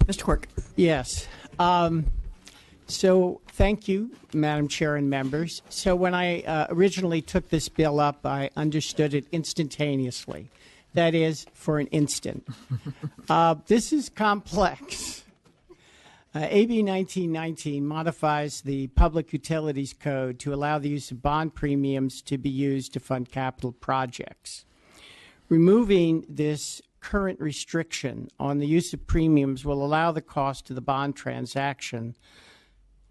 Mr. Quirk. Yes. So thank you, Madam Chair and members. So when I originally took this bill up, I understood it instantaneously. That is, for an instant. This is complex. AB 1919 modifies the Public Utilities Code to allow the use of bond premiums to be used to fund capital projects. Removing this current restriction on the use of premiums will allow the cost of the bond transaction,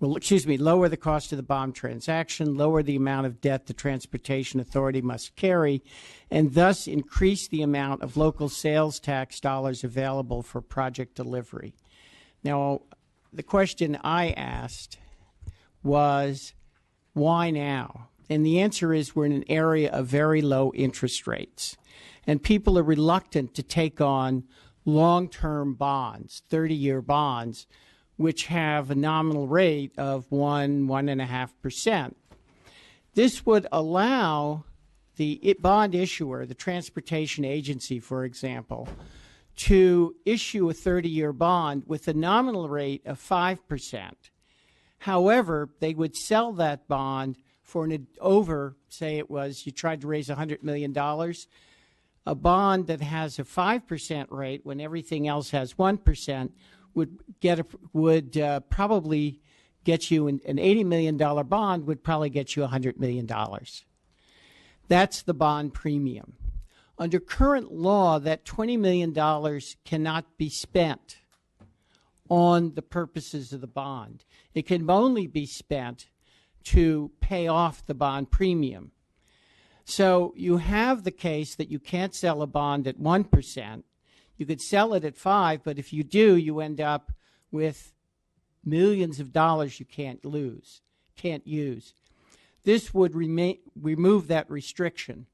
lower the cost of the bond transaction, lower the amount of debt the Transportation Authority must carry, and thus increase the amount of local sales tax dollars available for project delivery. Now, the question I asked was, why now? And the answer is we're in an area of very low interest rates. And people are reluctant to take on long-term bonds, 30-year bonds, which have a nominal rate of 1.5%. This would allow the bond issuer, the transportation agency, for example, to issue a 30-year bond with a nominal rate of 5%. However, they would sell that bond for say it was you tried to raise $100 million, a bond that has a 5% rate when everything else has 1% would probably get you an $80 million bond would probably get you $100 million. That's the bond premium. Under current law, that $20 million cannot be spent on the purposes of the bond. It can only be spent to pay off the bond premium. So you have the case that you can't sell a bond at 1%. You could sell it at 5%, but if you do, you end up with millions of dollars you can't use. This would remove that restriction.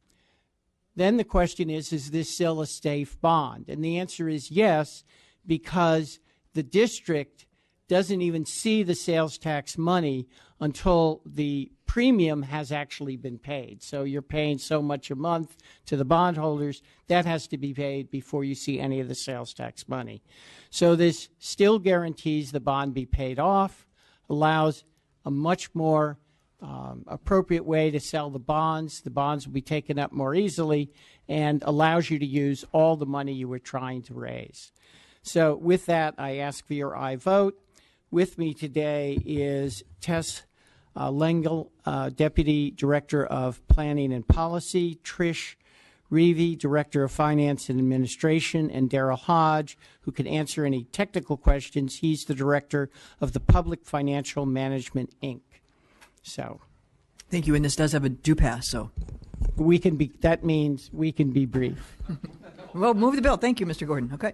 Then the question is this still a safe bond? And the answer is yes, because the district doesn't even see the sales tax money until the premium has actually been paid. So you're paying so much a month to the bondholders. That has to be paid before you see any of the sales tax money. So this still guarantees the bond be paid off, allows a much more appropriate way to sell the bonds. The bonds will be taken up more easily and allows you to use all the money you were trying to raise. So with that, I ask for your aye vote. With me today is Tess Lengel, Deputy Director of Planning and Policy, Trish Reevy, Director of Finance and Administration, and Daryl Hodge, who can answer any technical questions. He's the Director of the Public Financial Management, Inc. So, thank you, and this does have a due pass, so that means we can be brief. Well, move the bill. Thank you, Mr. Gordon. Okay.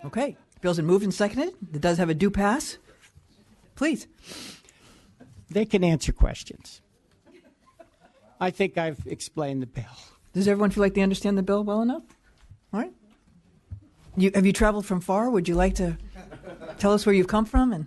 Okay. Bill's been moved and seconded. It does have a due pass. Please. They can answer questions. I think I've explained the bill. Does everyone feel like they understand the bill well enough? All right. Have you traveled from far? Would you like to tell us where you've come from? And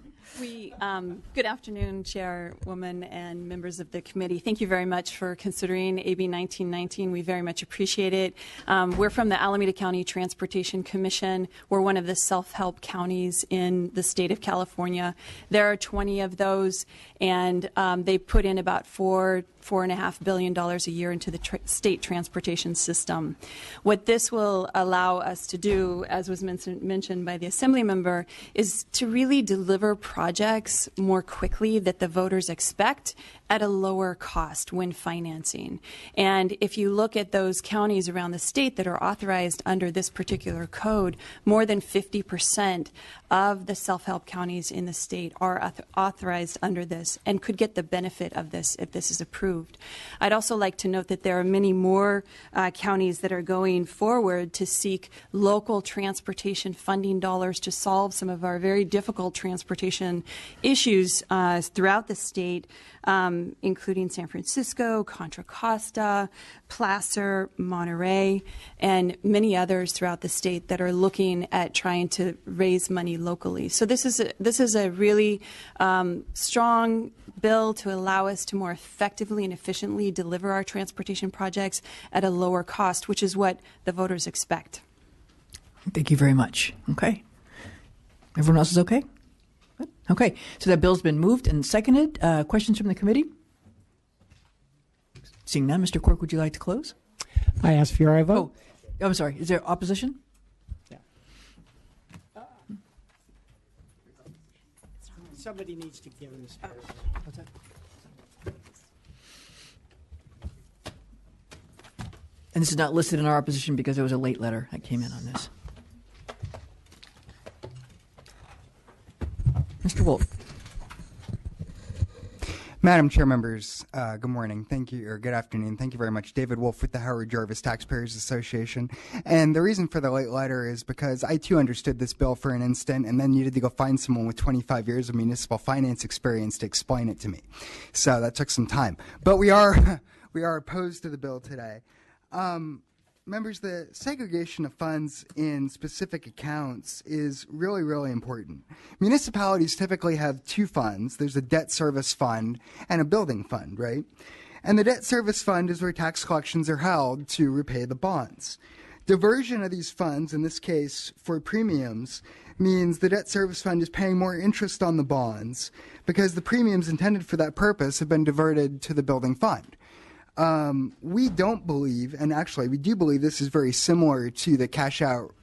good afternoon, Chairwoman and members of the committee. Thank you very much for considering AB 1919. We very much appreciate it. We're from the Alameda County Transportation Commission. We're one of the self-help counties in the state of California. There are 20 of those, and they put in about $4.5 billion a year into the state transportation system. What this will allow us to do, as was mentioned by the Assembly member, is to really deliver projects more quickly that the voters expect at a lower cost when financing. And if you look at those counties around the state that are authorized under this particular code, more than 50% of the self-help counties in the state are authorized under this and could get the benefit of this if this is approved. I'd also like to note that there are many more counties that are going forward to seek local transportation funding dollars to solve some of our very difficult transportation issues throughout the state. including San Francisco, Contra Costa, Placer, Monterey, and many others throughout the state that are looking at trying to raise money locally. So this is a really strong bill to allow us to more effectively and efficiently deliver our transportation projects at a lower cost, which is what the voters expect. Thank you very much. Okay. Everyone else is okay? Good. Okay. So that bill's been moved and seconded. Questions from the committee? Seeing none, Mr. Quirk, would you like to close? I ask for your vote. Oh, I'm sorry. Is there opposition? Yeah. Somebody needs to give him space. What's that? And this is not listed in our opposition because there was a late letter that came in on this. Mr. Wolf. Madam Chair, members, good morning. Thank you, or good afternoon. Thank you very much. David Wolf with the Howard Jarvis Taxpayers Association. And the reason for the late letter is because I too understood this bill for an instant and then needed to go find someone with 25 years of municipal finance experience to explain it to me. So that took some time. But we are opposed to the bill today. Members, the segregation of funds in specific accounts is really, really important. Municipalities typically have two funds. There's a debt service fund and a building fund, right? And the debt service fund is where tax collections are held to repay the bonds. Diversion of these funds, in this case for premiums, means the debt service fund is paying more interest on the bonds because the premiums intended for that purpose have been diverted to the building fund. We don't believe, and actually we do believe this is very similar to the cash-out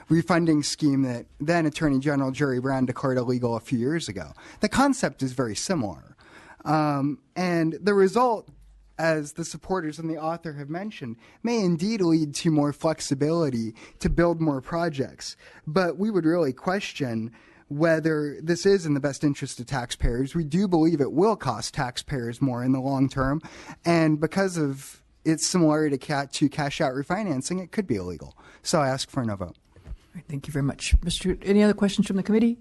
refunding scheme that then Attorney General Jerry Brown declared illegal a few years ago. The concept is very similar. And the result, as the supporters and the author have mentioned, may indeed lead to more flexibility to build more projects. But we would really question whether this is in the best interest of taxpayers. We do believe it will cost taxpayers more in the long term, and because of its similarity to cash-out refinancing, it could be illegal. So I ask for a no vote. All right, thank you very much. Any other questions from the committee?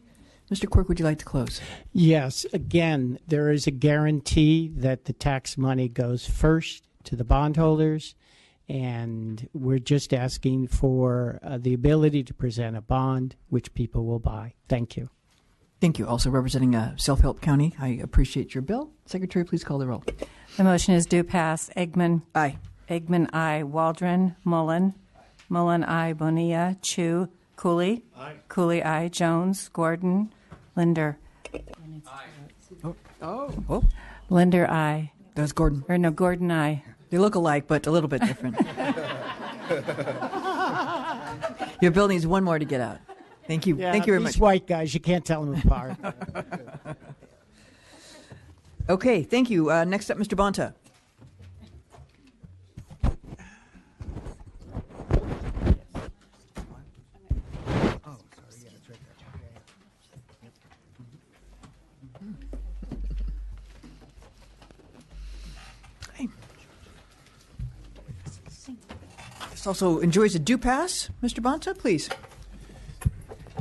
Mr. Quirk, would you like to close? Yes. Again, there is a guarantee that the tax money goes first to the bondholders, and we're just asking for the ability to present a bond which people will buy. Thank you. Thank you. Also representing Self-Help County, I appreciate your bill. Secretary, please call the roll. The motion is due pass. Eggman. Aye. Eggman, aye. Waldron. Mullen. Mullen, aye. Bonilla. Chu. Cooley. Aye. Cooley, aye. Jones. Gordon. Linder. Aye. Oh. Linder, aye. That's Gordon. Or no, Gordon, aye. They look alike, but a little bit different. Your bill needs one more to get out. Thank you. Yeah, Thank you very these much. white guys, you can't tell them apart. Okay, thank you. Next up, Mr. Bonta. This also enjoys a due pass. Mr. Bonta, please.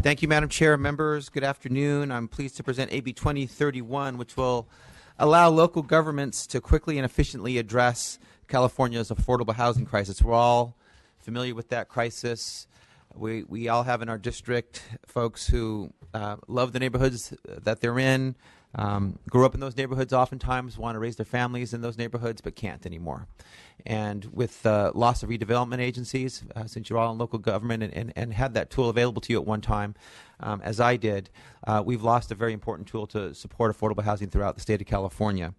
Thank you, Madam Chair. Members, good afternoon. I'm pleased to present AB 2031, which will allow local governments to quickly and efficiently address California's affordable housing crisis. We're all familiar with that crisis. We all have in our district folks who love the neighborhoods that they're in, grew up in those neighborhoods oftentimes, want to raise their families in those neighborhoods, but can't anymore. And with the loss of redevelopment agencies, since you're all in local government and had that tool available to you at one time, as I did, we've lost a very important tool to support affordable housing throughout the state of California.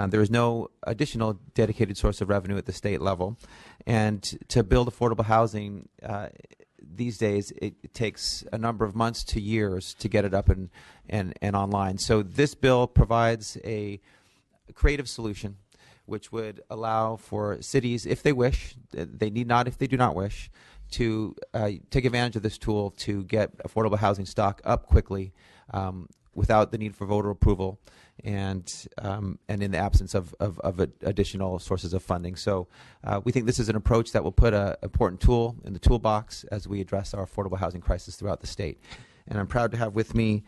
There is no additional dedicated source of revenue at the state level. And to build affordable housing these days, it takes a number of months to years to get it up and online. So this bill provides a creative solution which would allow for cities, if they wish, they need not if they do not wish, to take advantage of this tool to get affordable housing stock up quickly without the need for voter approval and in the absence of additional sources of funding. So we think this is an approach that will put an important tool in the toolbox as we address our affordable housing crisis throughout the state. And I'm proud to have with me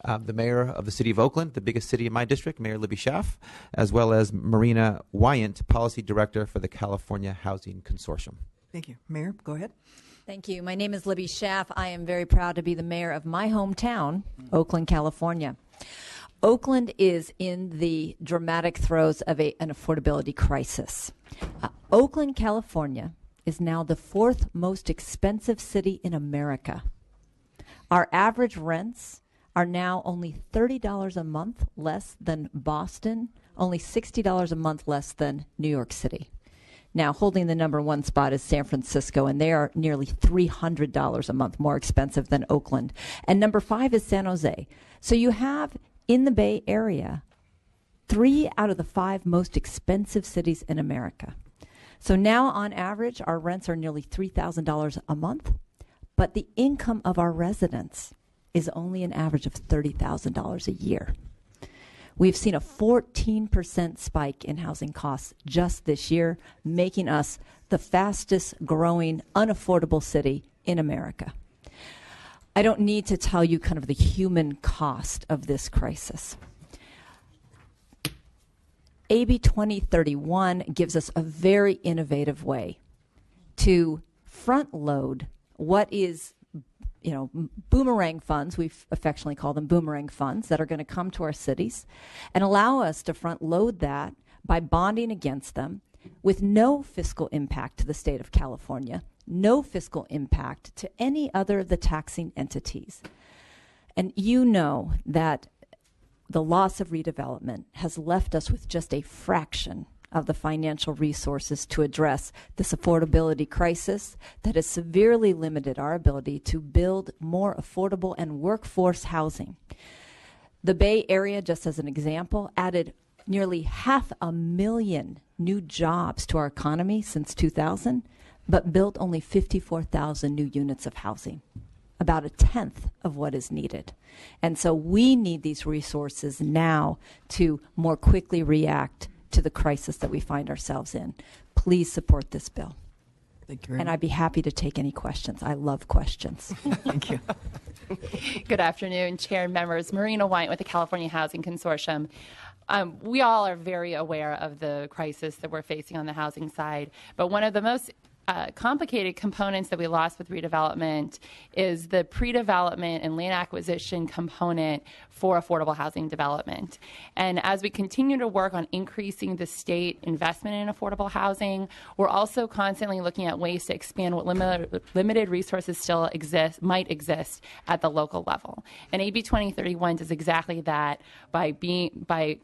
the mayor of the city of Oakland, the biggest city in my district, Mayor Libby Schaaf, as well as Marina Wyant, policy director for the California Housing Consortium. Thank you. Mayor, go ahead. Thank you. My name is Libby Schaaf. I am very proud to be the mayor of my hometown, Oakland, California. Oakland is in the dramatic throes of an affordability crisis. Oakland, California is now the fourth most expensive city in America. Our average rents are now only $30 a month less than Boston, only $60 a month less than New York City. Now, holding the number one spot is San Francisco, and they are nearly $300 a month more expensive than Oakland. And number 5 is San Jose. So you have, in the Bay Area, 3 out of the 5 most expensive cities in America. So now, on average, our rents are nearly $3,000 a month, but the income of our residents is only an average of $30,000 a year. We've seen a 14% spike in housing costs just this year, making us the fastest growing unaffordable city in America. I don't need to tell you kind of the human cost of this crisis. AB 2031 gives us a very innovative way to front load what is boomerang funds, we affectionately call them boomerang funds, that are going to come to our cities and allow us to front load that by bonding against them with no fiscal impact to the state of California, no fiscal impact to any other of the taxing entities. And you know that the loss of redevelopment has left us with just a fraction of the financial resources to address this affordability crisis that has severely limited our ability to build more affordable and workforce housing. The Bay Area, just as an example, added nearly 500,000 new jobs to our economy since 2000, but built only 54,000 new units of housing, about a tenth of what is needed. And so we need these resources now to more quickly react to the crisis that we find ourselves in. Please support this bill. Thank you very And much. I'd be happy to take any questions. I love questions. Thank you. Good afternoon, Chair and members. Marina Wyant with the California Housing Consortium. We all are very aware of the crisis that we're facing on the housing side, but one of the most complicated components that we lost with redevelopment is the pre-development and land acquisition component for affordable housing development. And as we continue to work on increasing the state investment in affordable housing, we're also constantly looking at ways to expand what limited resources still might exist at the local level. And AB 2031 does exactly that by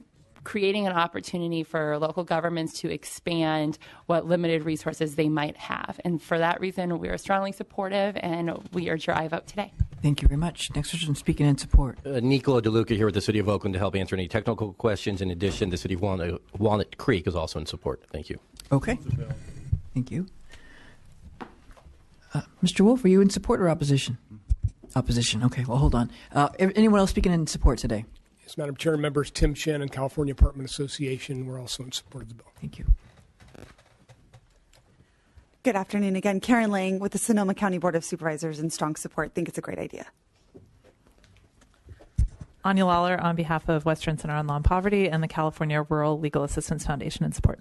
creating an opportunity for local governments to expand what limited resources they might have. And for that reason, we are strongly supportive, and we urge your aye vote today. Thank you very much. Next person speaking in support. Nicola DeLuca here with the City of Oakland to help answer any technical questions. In addition, the City of Walnut Creek is also in support. Thank you. Okay. Thank you. Mr. Wolf, are you in support or opposition? Opposition. Okay, well, hold on. Anyone else speaking in support today? Yes, Madam Chair, members Tim Shannon, California Apartment Association, we're also in support of the bill. Thank you. Good afternoon again. Karen Lang with the Sonoma County Board of Supervisors in strong support. Think it's a great idea. Anya Lawler on behalf of Western Center on Law and Poverty and the California Rural Legal Assistance Foundation in support.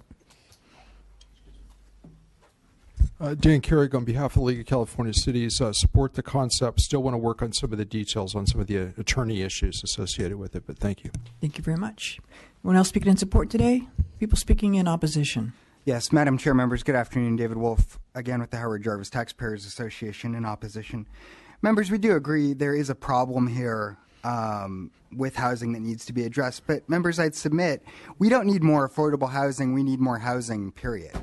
Dan Carrick on behalf of the League of California Cities, support the concept. Still want to work on some of the details on some of the attorney issues associated with it, but thank you. Thank you very much. Anyone else speaking in support today? People speaking in opposition? Yes, Madam Chair, members, good afternoon. David Wolf, again with the Howard Jarvis Taxpayers Association in opposition. Members, we do agree there is a problem here with housing that needs to be addressed. But members, I'd submit we don't need more affordable housing. We need more housing, period.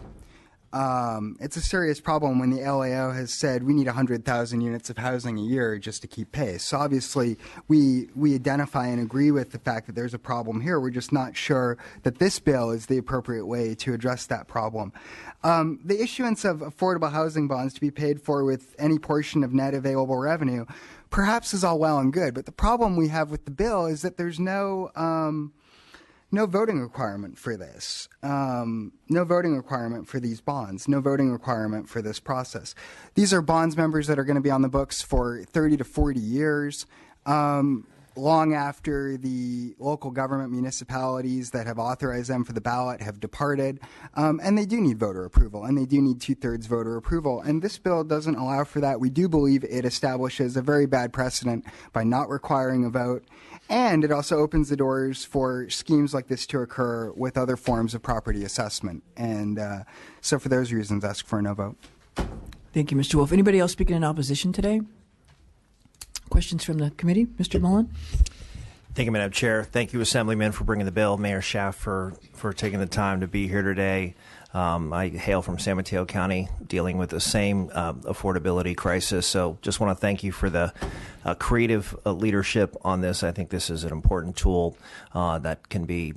It's a serious problem when the LAO has said we need 100,000 units of housing a year just to keep pace. So obviously we identify and agree with the fact that there's a problem here. We're just not sure that this bill is the appropriate way to address that problem. The issuance of affordable housing bonds to be paid for with any portion of net available revenue perhaps is all well and good, but the problem we have with the bill is that there's no voting requirement for this, no voting requirement for these bonds, no voting requirement for this process. These are bonds, members, that are going to be on the books for 30 to 40 years. long after the local government municipalities that have authorized them for the ballot have departed. And they do need voter approval, and they do need 2/3 voter approval. And this bill doesn't allow for that. We do believe it establishes a very bad precedent by not requiring a vote. And it also opens the doors for schemes like this to occur with other forms of property assessment. And so for those reasons, ask for a no vote. Thank you, Mr. Wolf. Anybody else speaking in opposition today? Questions from the committee? Mr. Mullen? Thank you, Madam Chair. Thank you, Assemblyman, for bringing the bill. Mayor Schaaf for taking the time to be here today. I hail from San Mateo County, dealing with the same affordability crisis. So just want to thank you for the creative leadership on this. I think this is an important tool that can be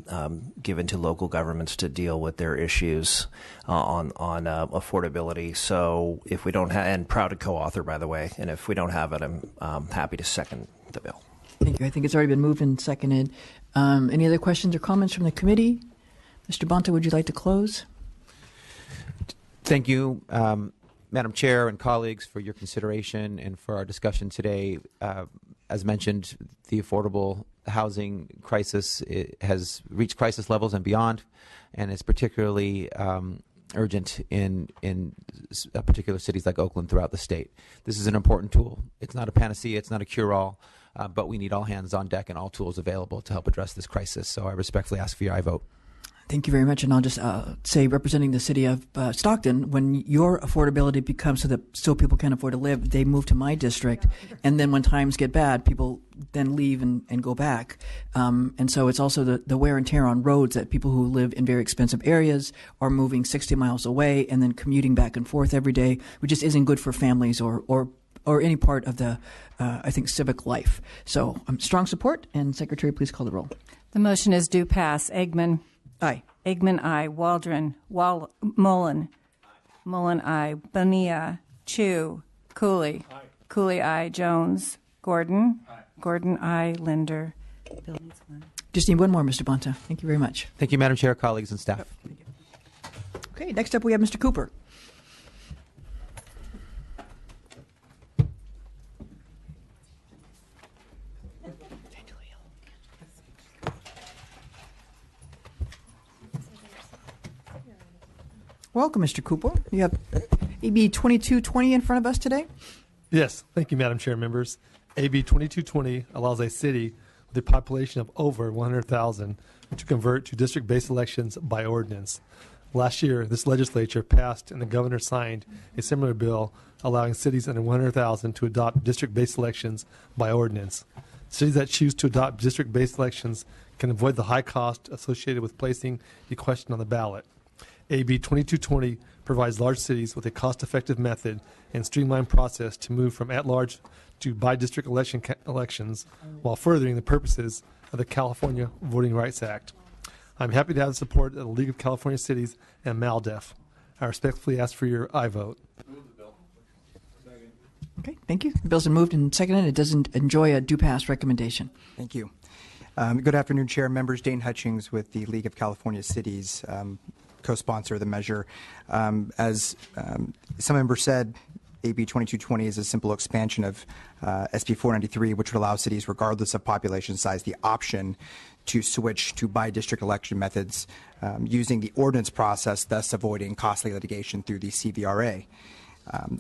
given to local governments to deal with their issues on affordability. So if we don't have, and proud to co-author, by the way, and if we don't have it, I'm happy to second the bill. Thank you. I think it's already been moved and seconded. Any other questions or comments from the committee? Mr. Bonta, would you like to close? Thank you, Madam Chair and colleagues, for your consideration and for our discussion today. As mentioned, the affordable housing crisis has reached crisis levels and beyond, and it's particularly urgent in particular cities like Oakland throughout the state. This is an important tool. It's not a panacea. It's not a cure-all, but we need all hands on deck and all tools available to help address this crisis. So I respectfully ask for your aye vote. Thank you very much. And I'll just say, representing the city of Stockton, when your affordability becomes so that still people can't afford to live, they move to my district. And then when times get bad, people then leave and go back. And so it's also the wear and tear on roads that people who live in very expensive areas are moving 60 miles away and then commuting back and forth every day, which just isn't good for families or any part of the, I think, civic life. So strong support. And Secretary, please call the roll. The motion is due pass. Eggman. Aye. Eggman, aye. Waldron. Mullen. Mullen, aye. Bonilla. Chu. Cooley. Aye. Cooley, aye. Jones. Gordon. Aye. Gordon, aye. Linder. Bill needs one. Just need one more, Mr. Bonta. Thank you very much. Thank you, Madam Chair, colleagues, and staff. Okay, next up we have Mr. Cooper. Welcome, Mr. Cooper. You have AB 2220 in front of us today. Yes, thank you, Madam Chair, members. AB 2220 allows a city with a population of over 100,000 to convert to district-based elections by ordinance. Last year, this legislature passed and the governor signed a similar bill allowing cities under 100,000 to adopt district-based elections by ordinance. Cities that choose to adopt district-based elections can avoid the high cost associated with placing the question on the ballot. AB 2220 provides large cities with a cost-effective method and streamlined process to move from at-large to by-district elections while furthering the purposes of the California Voting Rights Act. I'm happy to have the support of the League of California Cities and MALDEF. I respectfully ask for your aye vote. Okay, thank you. The bill's been moved and seconded. It doesn't enjoy a due pass recommendation. Thank you. Good afternoon, Chair, members. Dane Hutchings with the League of California Cities, co-sponsor of the measure. As some members said, AB 2220 is a simple expansion of SB 493, which would allow cities, regardless of population size, the option to switch to by-district election methods using the ordinance process, thus avoiding costly litigation through the CVRA.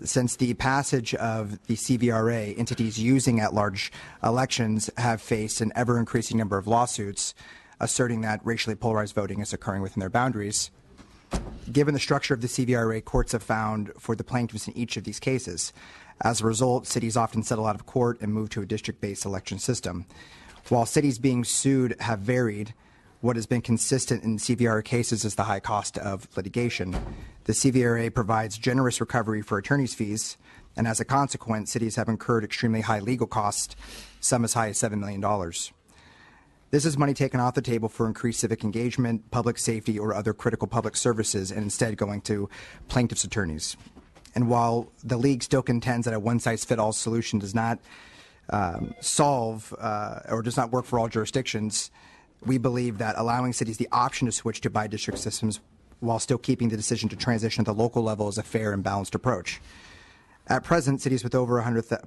Since the passage of the CVRA, entities using at-large elections have faced an ever-increasing number of lawsuits asserting that racially polarized voting is occurring within their boundaries. Given the structure of the CVRA, courts have found for the plaintiffs in each of these cases. As a result, cities often settle out of court and move to a district-based election system. While cities being sued have varied, what has been consistent in CVRA cases is the high cost of litigation. The CVRA provides generous recovery for attorney's fees, and as a consequence, cities have incurred extremely high legal costs, some as high as $7 million. This is money taken off the table for increased civic engagement, public safety, or other critical public services, and instead going to plaintiffs' attorneys. And while the League still contends that a one-size-fits-all solution does not solve or does not work for all jurisdictions, we believe that allowing cities the option to switch to by-district systems while still keeping the decision to transition at the local level is a fair and balanced approach. At present, cities with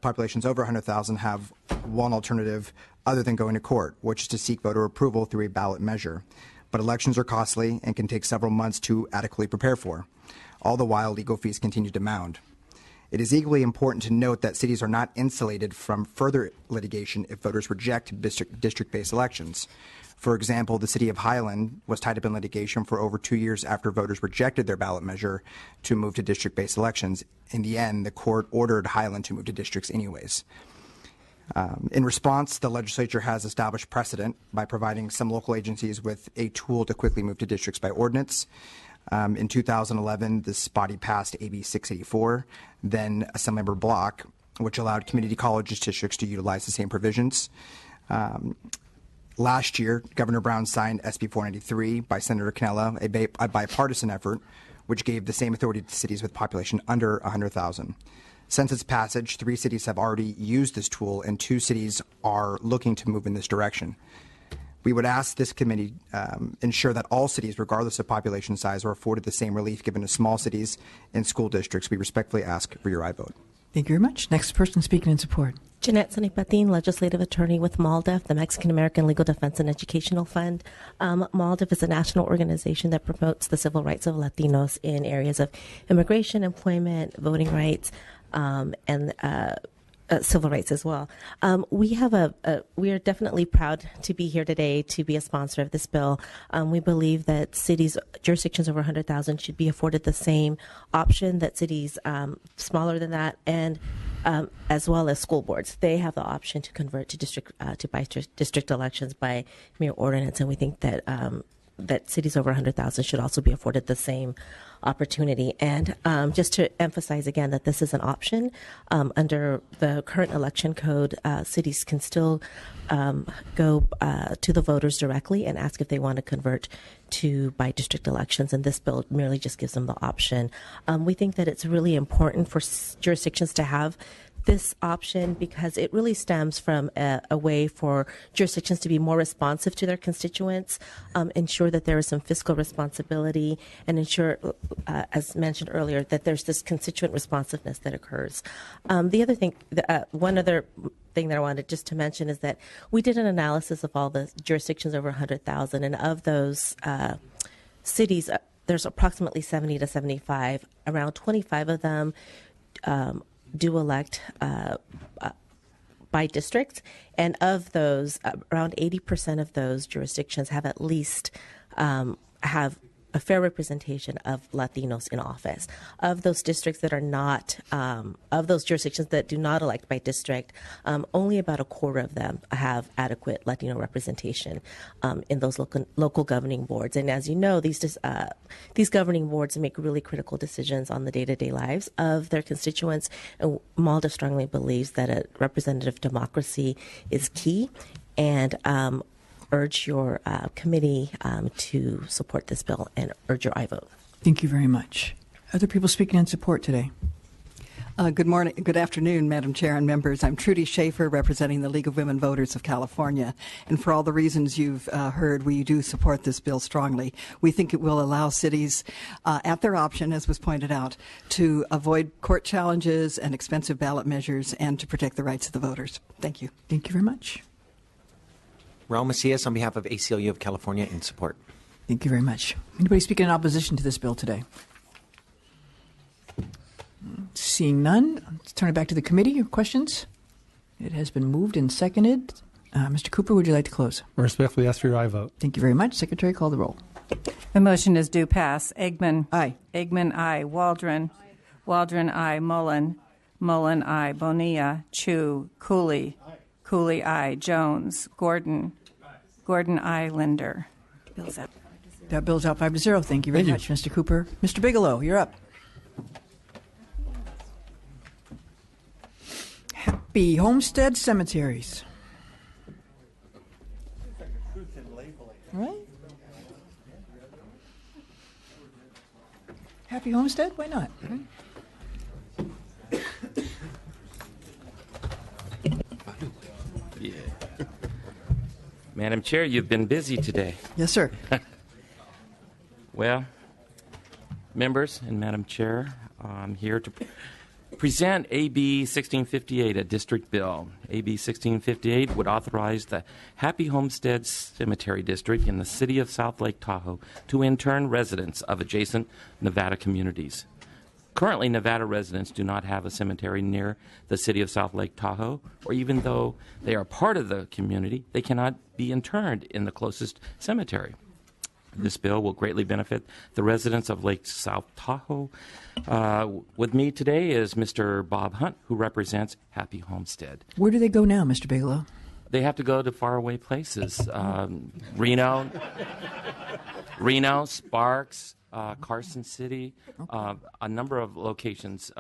populations over 100,000 have one alternative other than going to court, which is to seek voter approval through a ballot measure. But elections are costly and can take several months to adequately prepare for. All the while, legal fees continue to mount. It is equally important to note that cities are not insulated from further litigation if voters reject district-based elections. For example, the city of Highland was tied up in litigation for over 2 years after voters rejected their ballot measure to move to district-based elections. In the end, the court ordered Highland to move to districts anyways. In response, the legislature has established precedent by providing some local agencies with a tool to quickly move to districts by ordinance. In 2011, this body passed AB 684, then Assemblymember Block, which allowed community college districts to utilize the same provisions. Last year, Governor Brown signed SB 493 by Senator Cannella, a bipartisan effort, which gave the same authority to cities with population under 100,000. Since its passage, 3 cities have already used this tool, and 2 cities are looking to move in this direction. We would ask this committee ensure that all cities, regardless of population size, are afforded the same relief given to small cities and school districts. We respectfully ask for your aye vote. Thank you very much. Next person speaking in support. Jeanette Sanipatin, legislative attorney with MALDEF, the Mexican American Legal Defense and Educational Fund. MALDEF is a national organization that promotes the civil rights of Latinos in areas of immigration, employment, voting rights, and civil rights as well. We are definitely proud to be here today to be a sponsor of this bill. We believe that cities, jurisdictions over 100,000 should be afforded the same option that cities smaller than that, and as well as school boards. They have the option to convert to district elections by mere ordinance, and we think that that cities over 100,000 should also be afforded the same opportunity. And just to emphasize again that this is an option, under the current election code, cities can still go to the voters directly and ask if they want to convert to by district elections, and this bill merely just gives them the option. We think that it's really important for jurisdictions to have this option because it really stems from a way for jurisdictions to be more responsive to their constituents, ensure that there is some fiscal responsibility, and ensure, as mentioned earlier, that there's this constituent responsiveness that occurs. One other thing that I wanted just to mention is that we did an analysis of all the jurisdictions over 100,000, and of those cities, there's approximately 70 to 75. Around 25 of them do elect by district, and of those, around 80% of those jurisdictions have at least have a fair representation of Latinos in office. Of those districts that are not, of those jurisdictions that do not elect by district, only about a quarter of them have adequate Latino representation in those local governing boards. And as you know, these governing boards make really critical decisions on the day-to-day lives of their constituents. And MALDEF strongly believes that a representative democracy is key, and urge your committee to support this bill and urge your aye vote. Thank you very much. Other people speaking in support today? Good morning, good afternoon, Madam Chair and members. I'm Trudy Schaefer, representing the League of Women Voters of California. And for all the reasons you've heard, we do support this bill strongly. We think it will allow cities, at their option, as was pointed out, to avoid court challenges and expensive ballot measures and to protect the rights of the voters. Thank you. Thank you very much. Raul Macias on behalf of ACLU of California in support. Thank you very much. Anybody speaking in opposition to this bill today? Seeing none, let's turn it back to the committee. Your questions? It has been moved and seconded. Mr. Cooper, would you like to close? I respectfully ask for your aye vote. Thank you very much. Secretary, call the roll. The motion is due pass. Eggman. Aye. Eggman, aye. Waldron. Waldron, aye. Mullen. Mullen, aye. Bonilla. Chu. Cooley. Cooley, aye. Jones. Gordon. Gordon, aye. Linder. Bill's out. That bill's out 5-0. Thank you very much, Mr. Cooper. Mr. Bigelow, you're up. Happy Homestead Cemeteries. Right? Happy Homestead? Why not? Yeah. Madam Chair, you've been busy today. Yes, sir. Well, members and Madam Chair, I'm here to present AB 1658, a district bill. AB 1658 would authorize the Happy Homestead Cemetery District in the city of South Lake Tahoe to intern residents of adjacent Nevada communities. Currently, Nevada residents do not have a cemetery near the city of South Lake Tahoe, or even though they are part of the community, they cannot be interned in the closest cemetery. This bill will greatly benefit the residents of Lake South Tahoe. With me today is Mr. Bob Hunt, who represents Happy Homestead. Where do they go now, Mr. Bigelow? They have to go to faraway places. Reno, Sparks, Carson City, a number of locations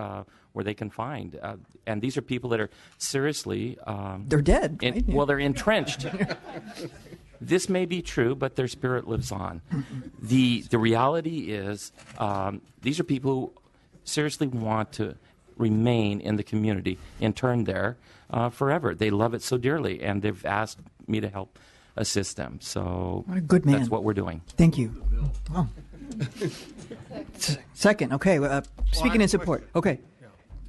where they can find. And these are people that are seriously... they're dead, right? Well, they're entrenched. This may be true, but their spirit lives on. The reality is these are people who seriously want to remain in the community, interned there forever. They love it so dearly, and they've asked me to help assist them. So what a good man. That's what we're doing. Thank you. Oh. Second, okay. Speaking in support. Okay.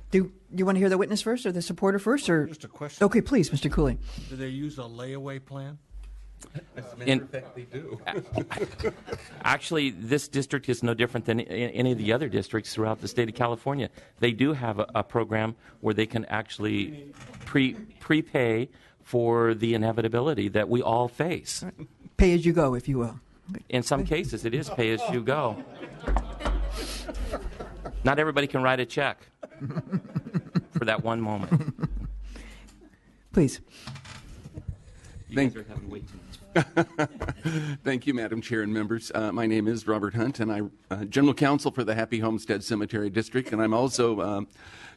Do you want to hear the witness first or the supporter first? Or? Just a question. Okay, please, Mr. Cooley. Do they use a layaway plan? As a matter of fact, they do. Actually, this district is no different than any of the other districts throughout the state of California. They do have a program where they can actually prepay for the inevitability that we all face. Pay as you go, if you will. In some cases, it is pay as you go. Not everybody can write a check for that one moment. Please. You guys are having way too much. Thank you, Madam Chair and members. My name is Robert Hunt, and I'm General Counsel for the Happy Homestead Cemetery District, and I'm also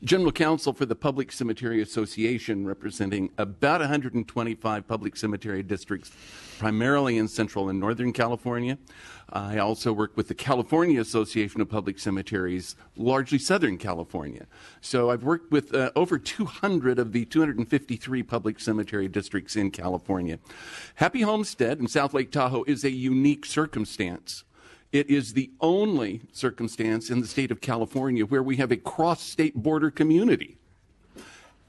General Counsel for the Public Cemetery Association, representing about 125 public cemetery districts, primarily in Central and Northern California. I also work with the California Association of Public Cemeteries, largely Southern California. So I've worked with over 200 of the 253 public cemetery districts in California. Happy Homestead in South Lake Tahoe is a unique circumstance. It is the only circumstance in the state of California where we have a cross-state border community.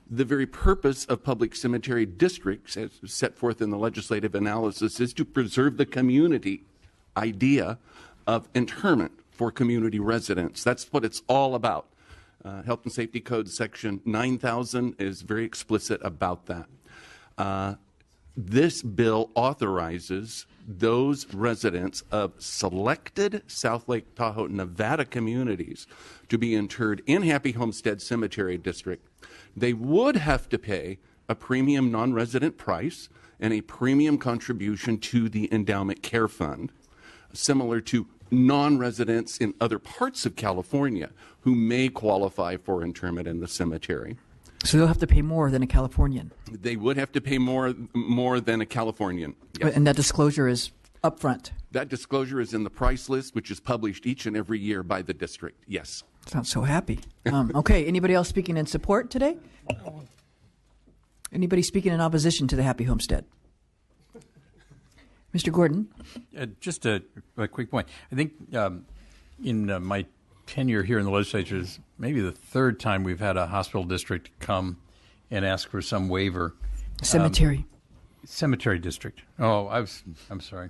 The very purpose of public cemetery districts, as set forth in the legislative analysis, is to preserve the community idea of interment for community residents. That's what it's all about. Health and Safety Code Section 9000 is very explicit about that. This bill authorizes those residents of selected South Lake Tahoe, Nevada communities to be interred in Happy Homestead Cemetery District. They would have to pay a premium non-resident price and a premium contribution to the Endowment Care Fund, similar to non-residents in other parts of California who may qualify for interment in the cemetery. So they'll have to pay more than a Californian. They would have to pay more than a Californian. Yes. And that disclosure is upfront. That disclosure is in the price list, which is published each and every year by the district. Yes. Sounds so happy. Okay, anybody else speaking in support today? Anybody speaking in opposition to the Happy Homestead? Mr. Gordon? Just a quick point. I think in my tenure here in the legislature is maybe the third time we've had a hospital district come and ask for some waiver. Cemetery. Cemetery district. Oh, I'm sorry.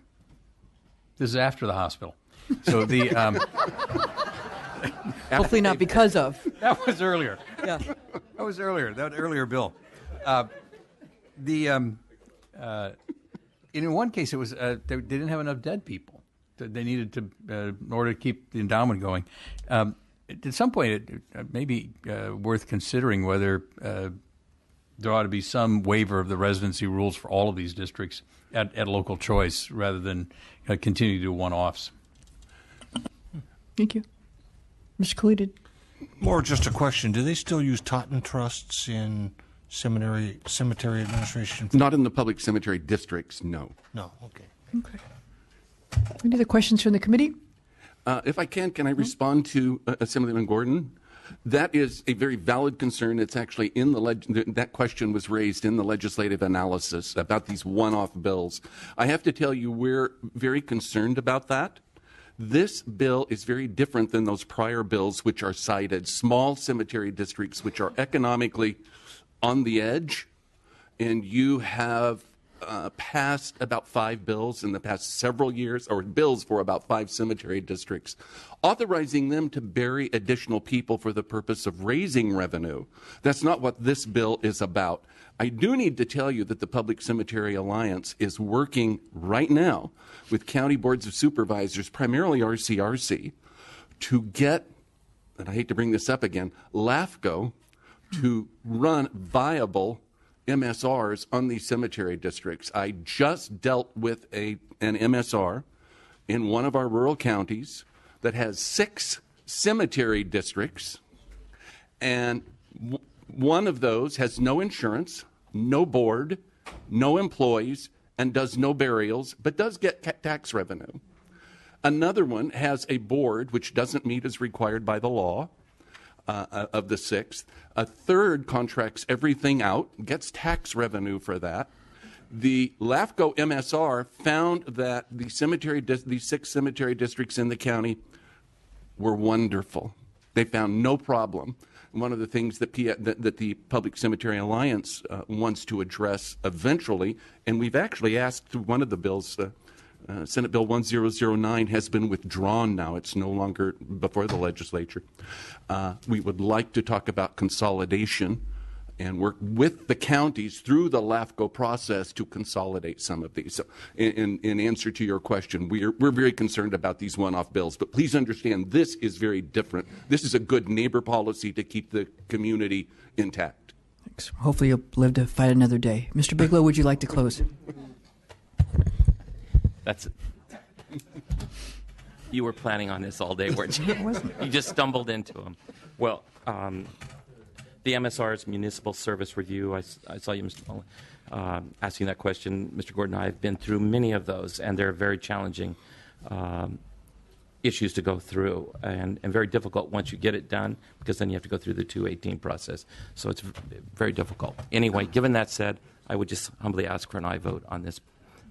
This is after the hospital. So the hopefully not because of. That was earlier. Yeah. That was earlier. That earlier bill. In one case, it was they didn't have enough dead people. They needed to in order to keep the endowment going. At some point, it may be worth considering whether there ought to be some waiver of the residency rules for all of these districts at local choice, rather than continue to do one-offs. Thank you, Mr. Cooley. More just a question: do they still use Totten trusts in cemetery administration? Not in the public cemetery districts, no. No, okay. Okay. Any other questions from the committee? If I can I respond to Assemblyman Gordon? That is a very valid concern. It's actually in that question was raised in the legislative analysis about these one-off bills. I have to tell you, we're very concerned about that. This bill is very different than those prior bills which are cited. Small cemetery districts which are economically on the edge, and you have passed about 5 bills in the past several years, or bills for about 5 cemetery districts, authorizing them to bury additional people for the purpose of raising revenue. That's not what this bill is about. I do need to tell you that the Public Cemetery Alliance is working right now with county boards of supervisors, primarily RCRC, to get, and I hate to bring this up again, LAFCO to run viable MSRs on these cemetery districts. I just dealt with an MSR in one of our rural counties that has 6 cemetery districts, and one of those has no insurance, no board, no employees, and does no burials, but does get tax revenue. Another one has a board which doesn't meet as required by the law, of the 6th. A third contracts everything out, gets tax revenue for that. The LAFCO MSR found that these 6 cemetery districts in the county were wonderful. They found no problem. One of the things that the Public Cemetery Alliance wants to address eventually, and we've actually asked through one of the bills, Senate Bill 1009 has been withdrawn now. It's no longer before the legislature. We would like to talk about consolidation and work with the counties through the LAFCO process to consolidate some of these. So in answer to your question, we're very concerned about these one-off bills, but please understand this is very different. This is a good neighbor policy to keep the community intact. Thanks. Hopefully you'll live to fight another day. Mr. Bigelow, would you like to close? That's it. You were planning on this all day, weren't you? You just stumbled into them. Well, the MSR's municipal service review, I saw you, Mr. Mullen, asking that question. Mr. Gordon and I have been through many of those, and they're very challenging issues to go through, and very difficult once you get it done, because then you have to go through the 218 process. So it's very difficult. Anyway, given that said, I would just humbly ask for an aye vote on this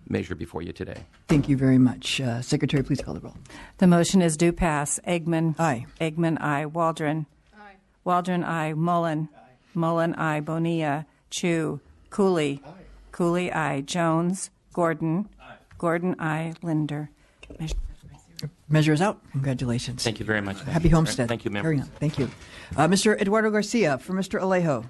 measure before you today. Thank you very much. Secretary, please call the roll. The motion is due pass. Eggman. Aye. Eggman, aye. Waldron. Aye. Waldron, aye. Mullen. Aye. Mullen, aye. Bonilla. Chu. Cooley. Aye. Cooley, aye. Jones. Gordon. Aye. Gordon, aye. Linder. Measure is out. Congratulations. Thank you very much. Happy Homestead. Thank you, members. Carry on. Thank you. Mr. Eduardo Garcia for Mr. Alejo.